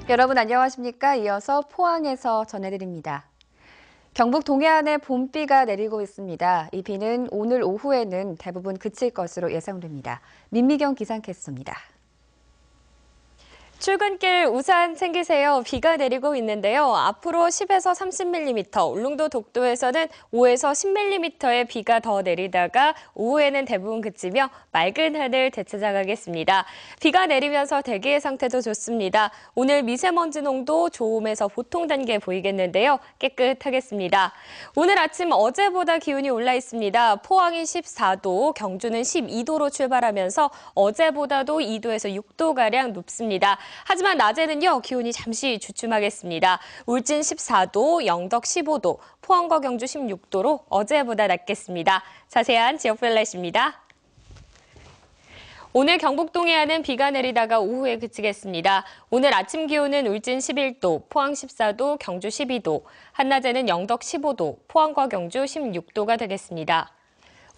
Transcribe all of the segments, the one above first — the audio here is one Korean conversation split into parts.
여러분 안녕하십니까? 이어서 포항에서 전해드립니다. 경북 동해안에 봄비가 내리고 있습니다. 이 비는 오늘 오후에는 대부분 그칠 것으로 예상됩니다. 민미경 기상캐스터입니다. 출근길 우산 챙기세요. 비가 내리고 있는데요. 앞으로 10에서 30mm, 울릉도 독도에서는 5에서 10mm의 비가 더 내리다가 오후에는 대부분 그치며 맑은 하늘 되찾아가겠습니다. 비가 내리면서 대기의 상태도 좋습니다. 오늘 미세먼지 농도 좋음에서 보통 단계 보이겠는데요. 깨끗하겠습니다. 오늘 아침 어제보다 기온이 올라 있습니다. 포항이 14도, 경주는 12도로 출발하면서 어제보다도 2도에서 6도가량 높습니다. 하지만 낮에는요, 기온이 잠시 주춤하겠습니다. 울진 14도, 영덕 15도, 포항과 경주 16도로 어제보다 낮겠습니다. 자세한 지역별 날씨입니다. 오늘 경북 동해안은 비가 내리다가 오후에 그치겠습니다. 오늘 아침 기온은 울진 11도, 포항 14도, 경주 12도, 한낮에는 영덕 15도, 포항과 경주 16도가 되겠습니다.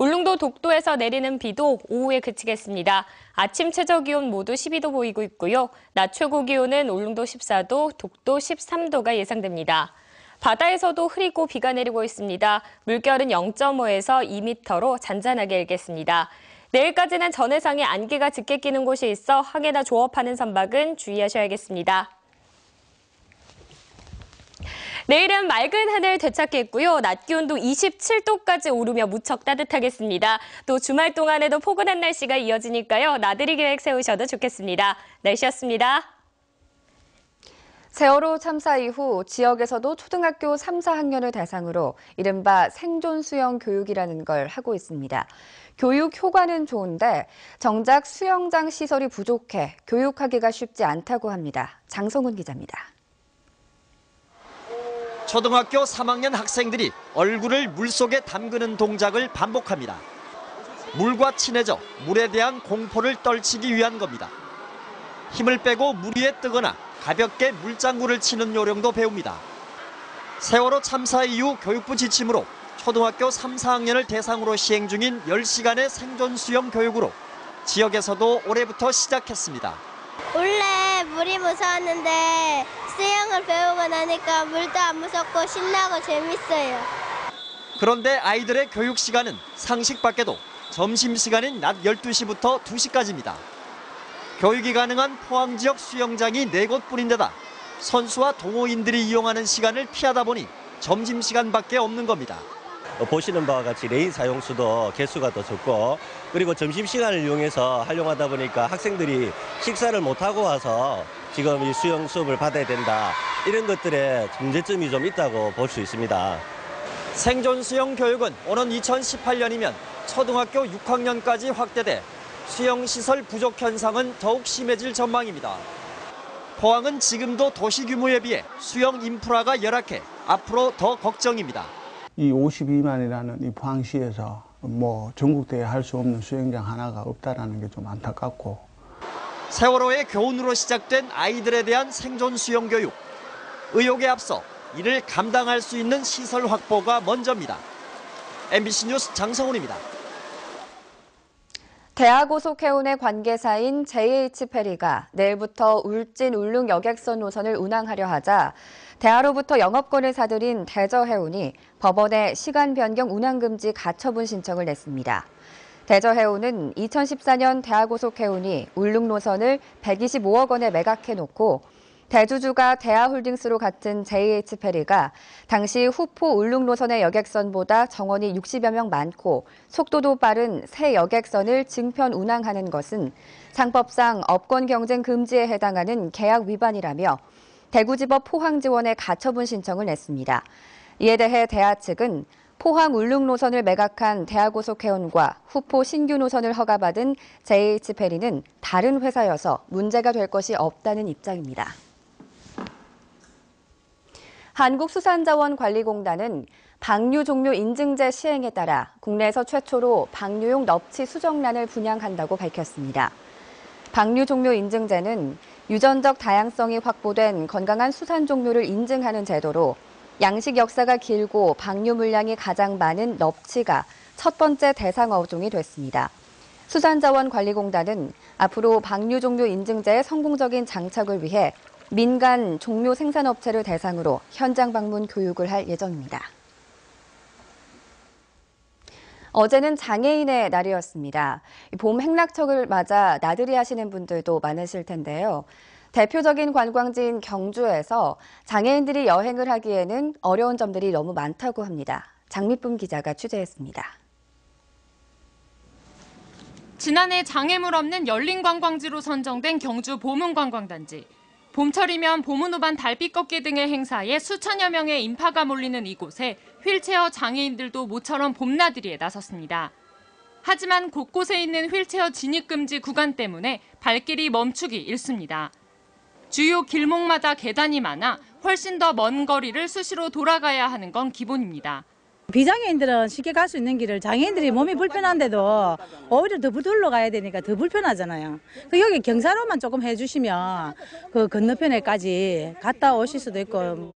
울릉도 독도에서 내리는 비도 오후에 그치겠습니다. 아침 최저기온 모두 12도 보이고 있고요. 낮 최고기온은 울릉도 14도, 독도 13도가 예상됩니다. 바다에서도 흐리고 비가 내리고 있습니다. 물결은 0.5에서 2m로 잔잔하게 일겠습니다. 내일까지는 전해상에 안개가 짙게 끼는 곳이 있어 항해나 조업하는 선박은 주의하셔야겠습니다. 내일은 맑은 하늘 되찾겠고요. 낮 기온도 27도까지 오르며 무척 따뜻하겠습니다. 또 주말 동안에도 포근한 날씨가 이어지니까요. 나들이 계획 세우셔도 좋겠습니다. 날씨였습니다. 세월호 참사 이후 지역에서도 초등학교 3, 4학년을 대상으로 이른바 생존 수영 교육이라는 걸 하고 있습니다. 교육 효과는 좋은데 정작 수영장 시설이 부족해 교육하기가 쉽지 않다고 합니다. 장성훈 기자입니다. 초등학교 3학년 학생들이 얼굴을 물속에 담그는 동작을 반복합니다. 물과 친해져 물에 대한 공포를 떨치기 위한 겁니다. 힘을 빼고 물 위에 뜨거나 가볍게 물장구를 치는 요령도 배웁니다. 세월호 참사 이후 교육부 지침으로 초등학교 3, 4학년을 대상으로 시행 중인 10시간의 생존 수영 교육으로 지역에서도 올해부터 시작했습니다. 원래 물이 무서웠는데 수영을 배우고 나니까 물도 안 무섭고 신나고 재밌어요. 그런데 아이들의 교육 시간은 상식 밖에도 점심시간인 낮 12시부터 2시까지입니다. 교육이 가능한 포항 지역 수영장이 4곳뿐인데다 선수와 동호인들이 이용하는 시간을 피하다 보니 점심시간밖에 없는 겁니다. 보시는 바와 같이 레인 사용수도 개수가 더 적고 그리고 점심시간을 이용해서 활용하다 보니까 학생들이 식사를 못하고 와서 지금 이 수영 수업을 받아야 된다. 이런 것들의 문제점이 좀 있다고 볼 수 있습니다. 생존 수영 교육은 오는 2018년이면 초등학교 6학년까지 확대돼 수영시설 부족 현상은 더욱 심해질 전망입니다. 포항은 지금도 도시 규모에 비해 수영 인프라가 열악해 앞으로 더 걱정입니다. 이 52만이라는 이 포항시에서 전국대회 할 수 없는 수영장 하나가 없다라는 게 좀 안타깝고. 세월호의 교훈으로 시작된 아이들에 대한 생존 수영 교육. 의욕에 앞서 이를 감당할 수 있는 시설 확보가 먼저입니다. MBC 뉴스 장성훈입니다. 대하고속해운의 관계사인 JH페리가 내일부터 울진 울릉 여객선 노선을 운항하려 하자 대하로부터 영업권을 사들인 대저해운이 법원에 시간 변경 운항 금지 가처분 신청을 냈습니다. 대저해운은 2014년 대하고속해운이 울릉 노선을 125억 원에 매각해놓고 대주주가 대하홀딩스로 같은 JH페리가 당시 후포 울릉 노선의 여객선보다 정원이 60여 명 많고 속도도 빠른 새 여객선을 증편 운항하는 것은 상법상 업권 경쟁 금지에 해당하는 계약 위반이라며 대구지법 포항지원에 가처분 신청을 냈습니다. 이에 대해 대하 측은 포항 울릉 노선을 매각한 대하고속해운과 후포 신규 노선을 허가받은 JH페리는 다른 회사여서 문제가 될 것이 없다는 입장입니다. 한국수산자원관리공단은 방류 종료 인증제 시행에 따라 국내에서 최초로 방류용 넙치 수정란을 분양한다고 밝혔습니다. 방류 종료 인증제는 유전적 다양성이 확보된 건강한 수산 종류를 인증하는 제도로 양식 역사가 길고 방류 물량이 가장 많은 넙치가 첫 번째 대상 어종이 됐습니다. 수산자원관리공단은 앞으로 방류 종료 인증제의 성공적인 장착을 위해 민간 종묘 생산업체를 대상으로 현장 방문 교육을 할 예정입니다. 어제는 장애인의 날이었습니다. 봄 행락철을 맞아 나들이 하시는 분들도 많으실 텐데요. 대표적인 관광지인 경주에서 장애인들이 여행을 하기에는 어려운 점들이 너무 많다고 합니다. 장미쁨 기자가 취재했습니다. 지난해 장애물 없는 열린 관광지로 선정된 경주 보문관광단지. 봄철이면 보문우반 달빛 걷기 등의 행사에 수천여 명의 인파가 몰리는 이곳에 휠체어 장애인들도 모처럼 봄나들이에 나섰습니다. 하지만 곳곳에 있는 휠체어 진입금지 구간 때문에 발길이 멈추기 일쑤입니다. 주요 길목마다 계단이 많아 훨씬 더 먼 거리를 수시로 돌아가야 하는 건 기본입니다. 비장애인들은 쉽게 갈 수 있는 길을 장애인들이 몸이 불편한데도 오히려 더 둘러 가야 되니까 더 불편하잖아요. 여기 경사로만 조금 해주시면 그 건너편에까지 갔다 오실 수도 있고.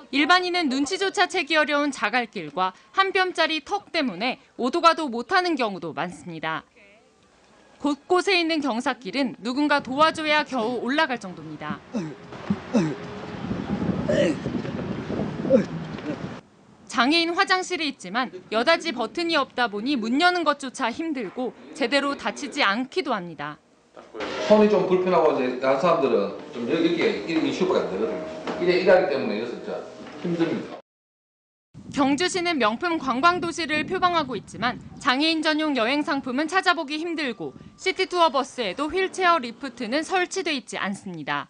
일반인은 눈치조차 채기 어려운 자갈길과 한 뼘짜리 턱 때문에 오도 가도 못하는 경우도 많습니다. 곳곳에 있는 경사길은 누군가 도와줘야 겨우 올라갈 정도입니다. 장애인 화장실이 있지만 여닫이 버튼이 없다 보니 문 여는 것조차 힘들고 제대로 닫히지 않기도 합니다. 손이 좀 불편하고 이제 다른 사람들은 좀 여기에 이슈가 안 되거든요. 이러기 때문에 이래서 진짜 힘듭니다. 경주시는 명품 관광도시를 표방하고 있지만 장애인 전용 여행 상품은 찾아보기 힘들고 시티투어 버스에도 휠체어 리프트는 설치돼 있지 않습니다.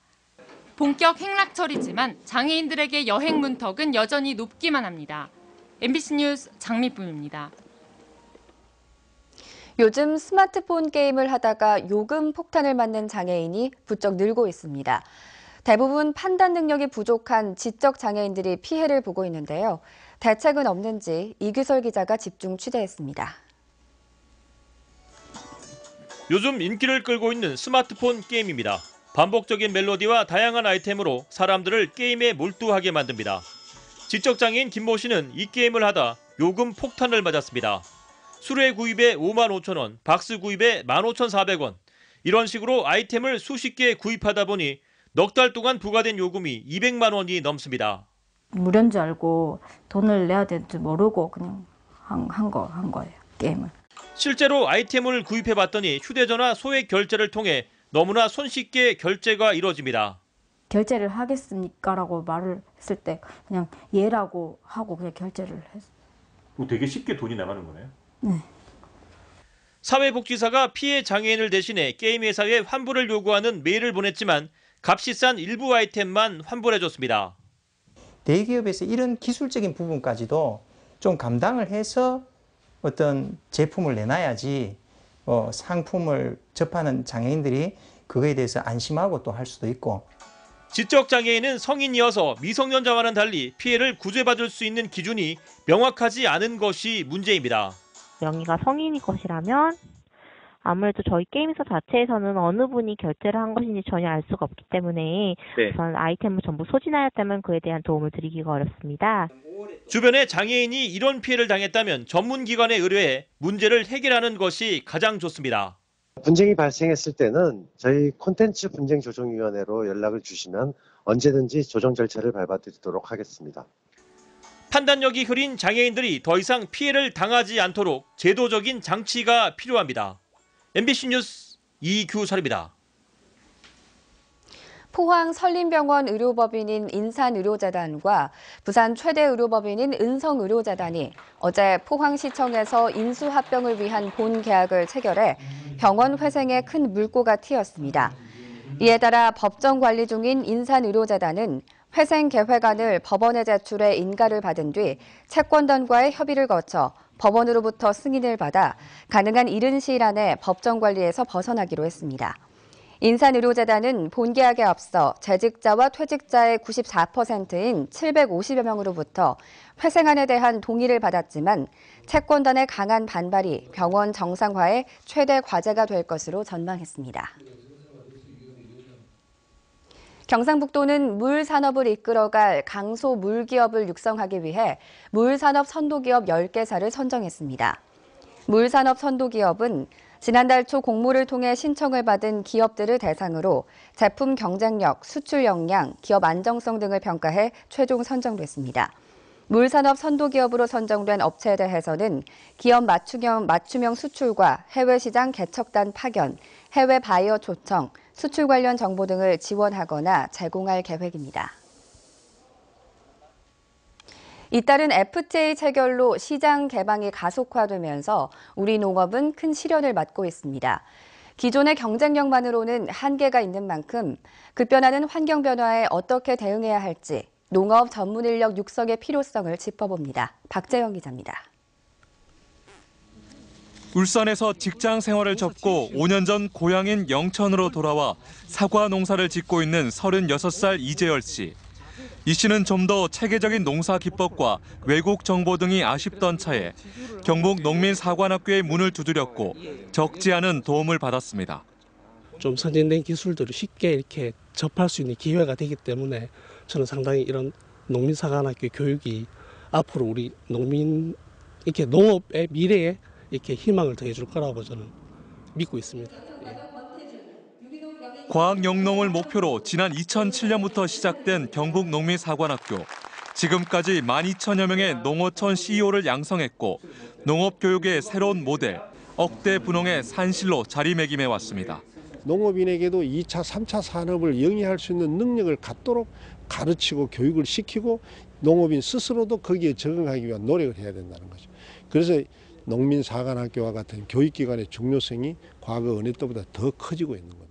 본격 행락철이지만 장애인들에게 여행 문턱은 여전히 높기만 합니다. MBC 뉴스 장미쁨입니다. 요즘 스마트폰 게임을 하다가 요금 폭탄을 맞는 장애인이 부쩍 늘고 있습니다. 대부분 판단 능력이 부족한 지적 장애인들이 피해를 보고 있는데요. 대책은 없는지 이규설 기자가 집중 취재했습니다. 요즘 인기를 끌고 있는 스마트폰 게임입니다. 반복적인 멜로디와 다양한 아이템으로 사람들을 게임에 몰두하게 만듭니다. 지적장애인 김모 씨는 이 게임을 하다 요금 폭탄을 맞았습니다. 수레 구입에 55,000원, 박스 구입에 15,400원. 이런 식으로 아이템을 수십 개 구입하다 보니 넉 달 동안 부과된 요금이 200만 원이 넘습니다. 무료인 줄 알고 돈을 내야 될 줄 모르고 그냥 한 거예요, 게임을. 실제로 아이템을 구입해봤더니 휴대전화 소액 결제를 통해 너무나 손쉽게 결제가 이루어집니다. 결제를 하겠습니까? 라고 말을 했을 때 그냥 예라고 하고 그냥 결제를 했어요. 되게 쉽게 돈이 나가는 거네요? 네. 사회복지사가 피해 장애인을 대신해 게임 회사에 환불을 요구하는 메일을 보냈지만 값이 싼 일부 아이템만 환불해줬습니다. 대기업에서 이런 기술적인 부분까지도 좀 감당을 해서 어떤 제품을 내놔야지 상품을 접하는 장애인들이 그거에 대해서 안심하고 또 할 수도 있고. 지적장애인은 성인이어서 미성년자와는 달리 피해를 구제받을 수 있는 기준이 명확하지 않은 것이 문제입니다. 명의가 성인이 것이라면 아무래도 저희 게임사 자체에서는 어느 분이 결제를 한 것인지 전혀 알 수가 없기 때문에 우선 아이템을 전부 소진하였다면 그에 대한 도움을 드리기가 어렵습니다. 주변에 장애인이 이런 피해를 당했다면 전문기관에 의뢰해 문제를 해결하는 것이 가장 좋습니다. 분쟁이 발생했을 때는 저희 콘텐츠 분쟁조정위원회로 연락을 주시면 언제든지 조정 절차를 밟아드리도록 하겠습니다. 판단력이 흐린 장애인들이 더 이상 피해를 당하지 않도록 제도적인 장치가 필요합니다. MBC 뉴스 이규설입니다. 포항 설림병원 의료법인인 인산의료재단과 부산 최대 의료법인인 은성의료재단이 어제 포항시청에서 인수합병을 위한 본계약을 체결해 병원 회생에 큰 물꼬가 튀었습니다. 이에 따라 법정 관리 중인 인산의료재단은 회생 계획안을 법원에 제출해 인가를 받은 뒤 채권단과의 협의를 거쳐 법원으로부터 승인을 받아 가능한 이른 시일 안에 법정 관리에서 벗어나기로 했습니다. 인산의료재단은 본계약에 앞서 재직자와 퇴직자의 94%인 750여 명으로부터 회생안에 대한 동의를 받았지만 채권단의 강한 반발이 병원 정상화의 최대 과제가 될 것으로 전망했습니다. 경상북도는 물 산업을 이끌어갈 강소 물기업을 육성하기 위해 물산업 선도기업 10개사를 선정했습니다. 물산업 선도기업은 지난달 초 공모를 통해 신청을 받은 기업들을 대상으로 제품 경쟁력, 수출 역량, 기업 안정성 등을 평가해 최종 선정됐습니다. 물산업 선도기업으로 선정된 업체에 대해서는 기업 맞춤형 수출과 해외 시장 개척단 파견, 해외 바이어 초청, 수출 관련 정보 등을 지원하거나 제공할 계획입니다. 잇따른 FTA 체결로 시장 개방이 가속화되면서 우리 농업은 큰 시련을 맞고 있습니다. 기존의 경쟁력만으로는 한계가 있는 만큼 급변하는 환경 변화에 어떻게 대응해야 할지 농업 전문 인력 육성의 필요성을 짚어봅니다. 박재영 기자입니다. 울산에서 직장 생활을 접고 5년 전 고향인 영천으로 돌아와 사과 농사를 짓고 있는 36살 이재열 씨. 이 씨는 좀 더 체계적인 농사 기법과 외국 정보 등이 아쉽던 차에 경북 농민사관학교의 문을 두드렸고 적지 않은 도움을 받았습니다. 좀 선진된 기술들을 쉽게 이렇게 접할 수 있는 기회가 되기 때문에 저는 상당히 이런 농민사관학교 교육이 앞으로 우리 농민 이렇게 농업의 미래에 이렇게 희망을 더해줄 거라고 저는 믿고 있습니다. 과학영농을 목표로 지난 2007년부터 시작된 경북농민사관학교. 지금까지 12,000여 명의 농어촌 CEO를 양성했고 농업교육의 새로운 모델, 억대 분홍의 산실로 자리매김해 왔습니다. 농업인에게도 2차, 3차 산업을 영위할 수 있는 능력을 갖도록 가르치고 교육을 시키고 농업인 스스로도 거기에 적응하기 위한 노력을 해야 된다는 거죠. 그래서 농민사관학교와 같은 교육기관의 중요성이 과거 어느 때보다 더 커지고 있는 겁니다.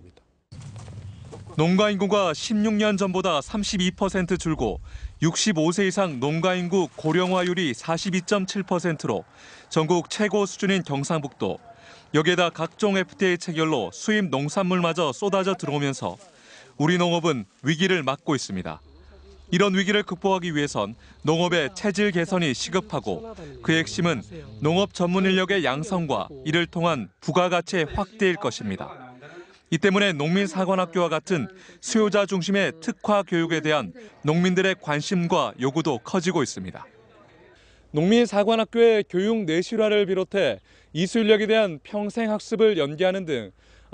농가 인구가 16년 전보다 32% 줄고 65세 이상 농가 인구 고령화율이 42.7%로 전국 최고 수준인 경상북도. 여기에다 각종 FTA 체결로 수입 농산물마저 쏟아져 들어오면서 우리 농업은 위기를 맞고 있습니다. 이런 위기를 극복하기 위해선 농업의 체질 개선이 시급하고 그 핵심은 농업 전문 인력의 양성과 이를 통한 부가가치의 확대일 것입니다. 이 때문에 농민사관학교와 같은 수요자 중심의 특화 교육에 대한 농민들의 관심과 요구도 커지고 있습니다. 농민사관학교의 교육 내실화를 비롯해 이수인력에 대한 평생학습을 연계하는 등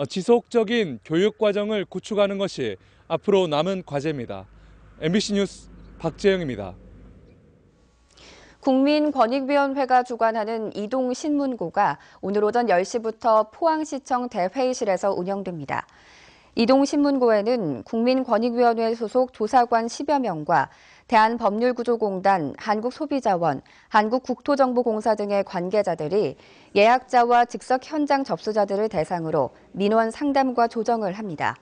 지속적인 교육 과정을 구축하는 것이 앞으로 남은 과제입니다. MBC 뉴스 박재영입니다. 국민권익위원회가 주관하는 이동신문고가 오늘 오전 10시부터 포항시청 대회의실에서 운영됩니다. 이동신문고에는 국민권익위원회 소속 조사관 10여 명과 대한법률구조공단, 한국소비자원, 한국국토정보공사 등의 관계자들이 예약자와 즉석 현장 접수자들을 대상으로 민원 상담과 조정을 합니다.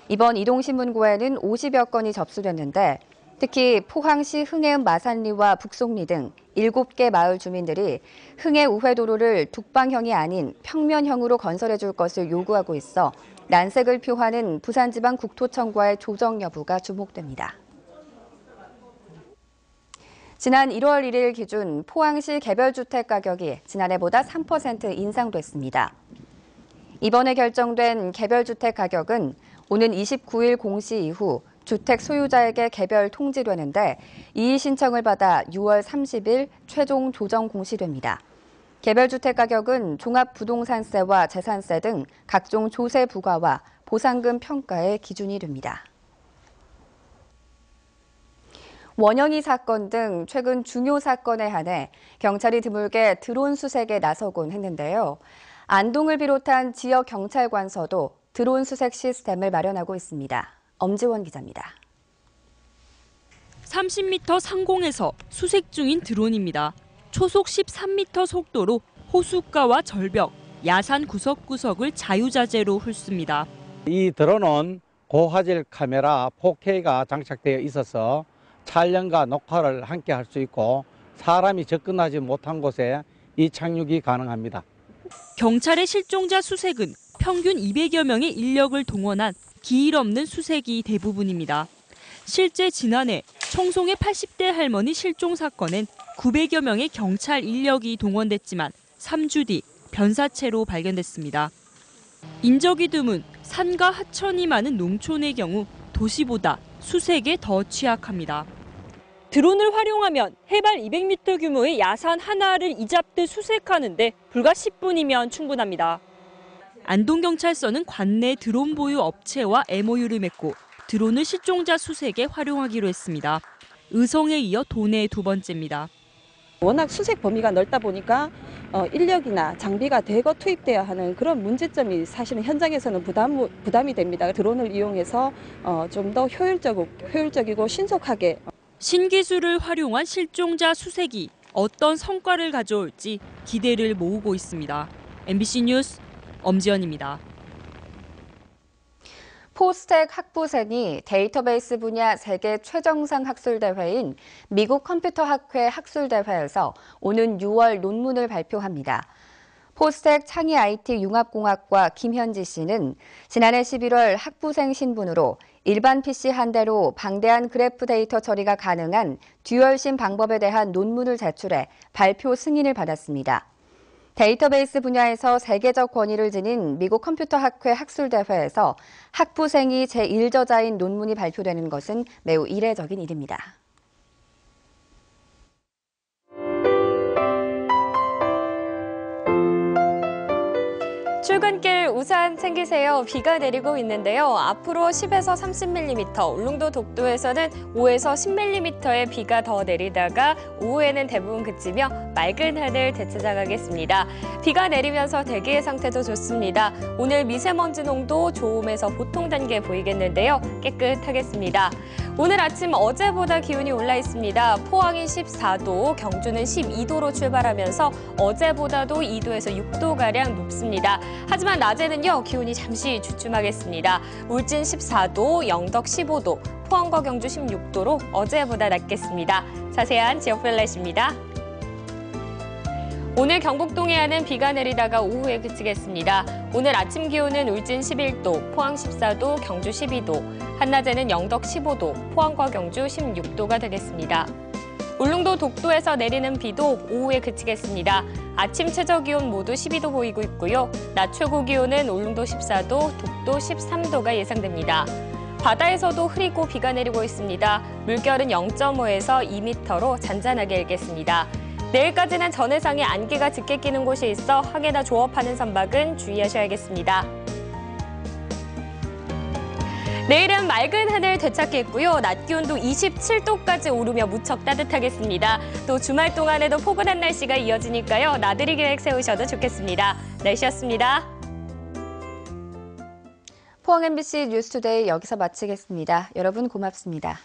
이번 이동신문고에는 50여 건이 접수됐는데 특히 포항시 흥해읍 마산리와 북송리 등 7개 마을 주민들이 흥해 우회도로를 북방형이 아닌 평면형으로 건설해 줄 것을 요구하고 있어 난색을 표하는 부산지방국토청과의 조정 여부가 주목됩니다. 지난 1월 1일 기준 포항시 개별주택 가격이 지난해보다 3% 인상됐습니다. 이번에 결정된 개별주택 가격은 오는 29일 공시 이후 주택 소유자에게 개별 통지되는데 이의 신청을 받아 6월 30일 최종 조정 공시됩니다. 개별주택 가격은 종합부동산세와 재산세 등 각종 조세 부과와 보상금 평가의 기준이 됩니다. 원영이 사건 등 최근 중요 사건에 한해 경찰이 드물게 드론 수색에 나서곤 했는데요. 안동을 비롯한 지역 경찰관서도 드론 수색 시스템을 마련하고 있습니다. 엄지원 기자입니다. 30m 상공에서 수색 중인 드론입니다. 초속 13m 속도로 호숫가와 절벽, 야산 구석구석을 자유자재로 훑습니다. 이 드론은 고화질 카메라 4K가 장착되어 있어서 촬영과 녹화를 함께 할 수 있고 사람이 접근하지 못한 곳에 이 착륙이 가능합니다. 경찰의 실종자 수색은 평균 200여 명의 인력을 동원한 기일 없는 수색이 대부분입니다. 실제 지난해 청송의 80대 할머니 실종 사건엔 900여 명의 경찰 인력이 동원됐지만 3주 뒤 변사체로 발견됐습니다. 인적이 드문 산과 하천이 많은 농촌의 경우 도시보다 수색에 더 취약합니다. 드론을 활용하면 해발 200m 규모의 야산 하나를 이잡듯 수색하는데 불과 10분이면 충분합니다. 안동경찰서는 관내 드론 보유 업체와 MOU를 맺고 드론을 실종자 수색에 활용하기로 했습니다. 의성에 이어 도내의 두 번째입니다. 워낙 수색 범위가 넓다 보니까 인력이나 장비가 대거 투입돼야 하는 그런 문제점이 사실은 현장에서는 부담이 됩니다. 드론을 이용해서 좀 더 효율적이고 신속하게. 신기술을 활용한 실종자 수색이 어떤 성과를 가져올지 기대를 모으고 있습니다. MBC 뉴스 엄지연입니다. 포스텍 학부생이 데이터베이스 분야 세계 최정상 학술대회인 미국 컴퓨터학회 학술대회에서 오는 6월 논문을 발표합니다. 포스텍 창의 IT 융합공학과 김현지 씨는 지난해 11월 학부생 신분으로 일반 PC 한 대로 방대한 그래프 데이터 처리가 가능한 듀얼심 방법에 대한 논문을 제출해 발표 승인을 받았습니다. 데이터베이스 분야에서 세계적 권위를 지닌 미국 컴퓨터학회 학술대회에서 학부생이 제1저자인 논문이 발표되는 것은 매우 이례적인 일입니다. 출근길 우산 챙기세요. 비가 내리고 있는데요. 앞으로 10에서 30mm, 울릉도 독도에서는 5에서 10mm의 비가 더 내리다가 오후에는 대부분 그치며 맑은 하늘 되찾아가겠습니다. 비가 내리면서 대기의 상태도 좋습니다. 오늘 미세먼지 농도 좋음에서 보통 단계 보이겠는데요. 깨끗하겠습니다. 오늘 아침 어제보다 기온이 올라 있습니다. 포항이 14도, 경주는 12도로 출발하면서 어제보다도 2도에서 6도가량 높습니다. 하지만 낮에는요, 기온이 잠시 주춤하겠습니다. 울진 14도, 영덕 15도, 포항과 경주 16도로 어제보다 낮겠습니다. 자세한 지역별 날씨입니다. 오늘 경북 동해안은 비가 내리다가 오후에 그치겠습니다. 오늘 아침 기온은 울진 11도, 포항 14도, 경주 12도, 한낮에는 영덕 15도, 포항과 경주 16도가 되겠습니다. 울릉도 독도에서 내리는 비도 오후에 그치겠습니다. 아침 최저기온 모두 12도 보이고 있고요. 낮 최고 기온은 울릉도 14도, 독도 13도가 예상됩니다. 바다에서도 흐리고 비가 내리고 있습니다. 물결은 0.5에서 2m로 잔잔하게 일겠습니다. 내일까지는 전해상에 안개가 짙게 끼는 곳이 있어 항해나 조업하는 선박은 주의하셔야겠습니다. 내일은 맑은 하늘 되찾겠고요. 낮 기온도 27도까지 오르며 무척 따뜻하겠습니다. 또 주말 동안에도 포근한 날씨가 이어지니까요. 나들이 계획 세우셔도 좋겠습니다. 날씨였습니다. 포항 MBC 뉴스투데이 여기서 마치겠습니다. 여러분 고맙습니다.